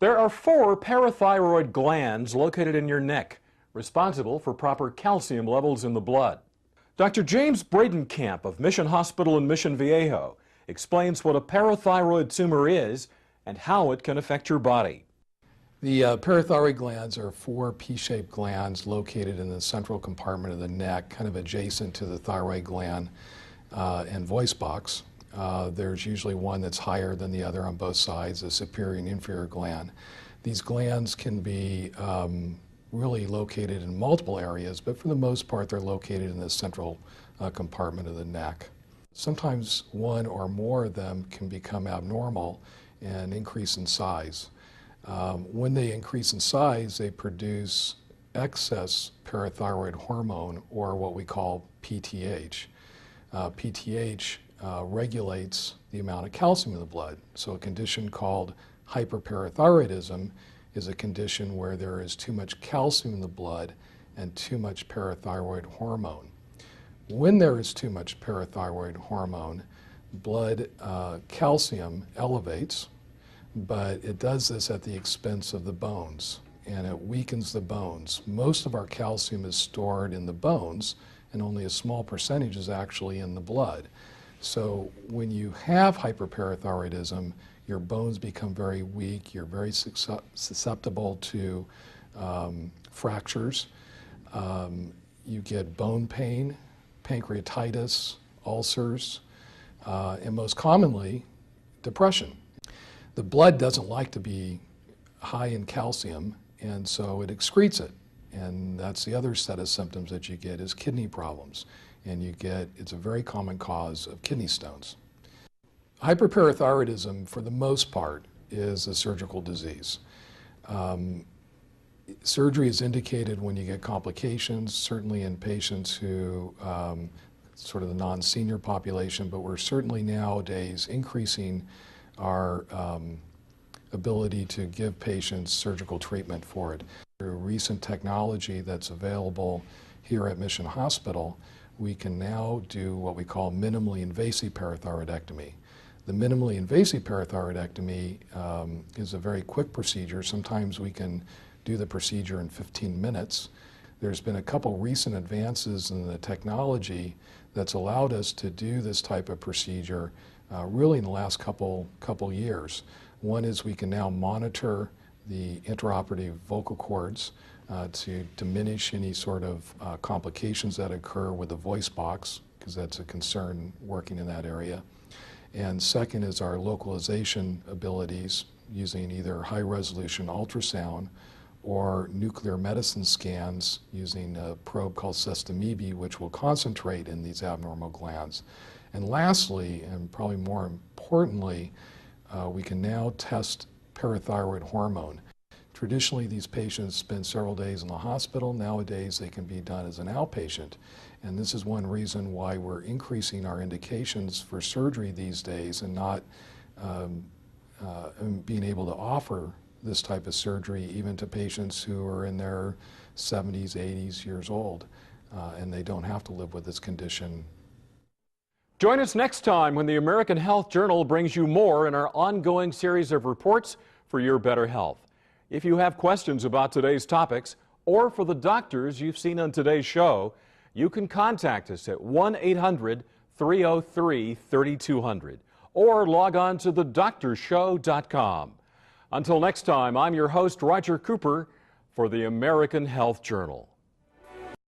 There are 4 parathyroid glands located in your neck, responsible for proper calcium levels in the blood. Dr. James Bredenkamp of Mission Hospital in Mission Viejo explains what a parathyroid tumor is and how it can affect your body. The parathyroid glands are 4 pea-shaped glands located in the central compartment of the neck, kind of adjacent to the thyroid gland and voice box. There's usually one that's higher than the other on both sides, the superior and inferior gland. These glands can be really located in multiple areas, but for the most part they're located in the central compartment of the neck. Sometimes one or more of them can become abnormal and increase in size. When they increase in size, they produce excess parathyroid hormone, or what we call PTH. PTH regulates the amount of calcium in the blood. So a condition called hyperparathyroidism is a condition where there is too much calcium in the blood and too much parathyroid hormone. When there is too much parathyroid hormone, blood calcium elevates, but it does this at the expense of the bones, and it weakens the bones. Most of our calcium is stored in the bones, and only a small percentage is actually in the blood. So when you have hyperparathyroidism, your bones become very weak, you're very susceptible to fractures, you get bone pain, pancreatitis, ulcers, and most commonly, depression. The blood doesn't like to be high in calcium, and so it excretes it. And that's the other set of symptoms that you get is kidney problems. And it's a very common cause of kidney stones. Hyperparathyroidism, for the most part, is a surgical disease. Surgery is indicated when you get complications, certainly in patients who, sort of the non-senior population, but we're certainly nowadays increasing our ability to give patients surgical treatment for it. Through recent technology that's available here at Mission Hospital, we can now do what we call minimally invasive parathyroidectomy. The minimally invasive parathyroidectomy is a very quick procedure. Sometimes we can do the procedure in 15 minutes. There's been a couple recent advances in the technology that's allowed us to do this type of procedure really in the last couple years. One is we can now monitor the intraoperative vocal cords to diminish any sort of complications that occur with the voice box, because that's a concern working in that area. And second is our localization abilities using either high-resolution ultrasound or nuclear medicine scans using a probe called sestamibi, which will concentrate in these abnormal glands. And lastly, and probably more importantly, we can now test parathyroid hormone. Traditionally, these patients spend several days in the hospital. Nowadays, they can be done as an outpatient. And this is one reason why we're increasing our indications for surgery these days and not being able to offer this type of surgery even to patients who are in their 70s, 80s years old, and they don't have to live with this condition. Join us next time when the American Health Journal brings you more in our ongoing series of reports for your better health. If you have questions about today's topics or for the doctors you've seen on today's show, you can contact us at 1-800-303-3200 or log on to thedoctorshow.com. Until next time, I'm your host, Roger Cooper, for the American Health Journal.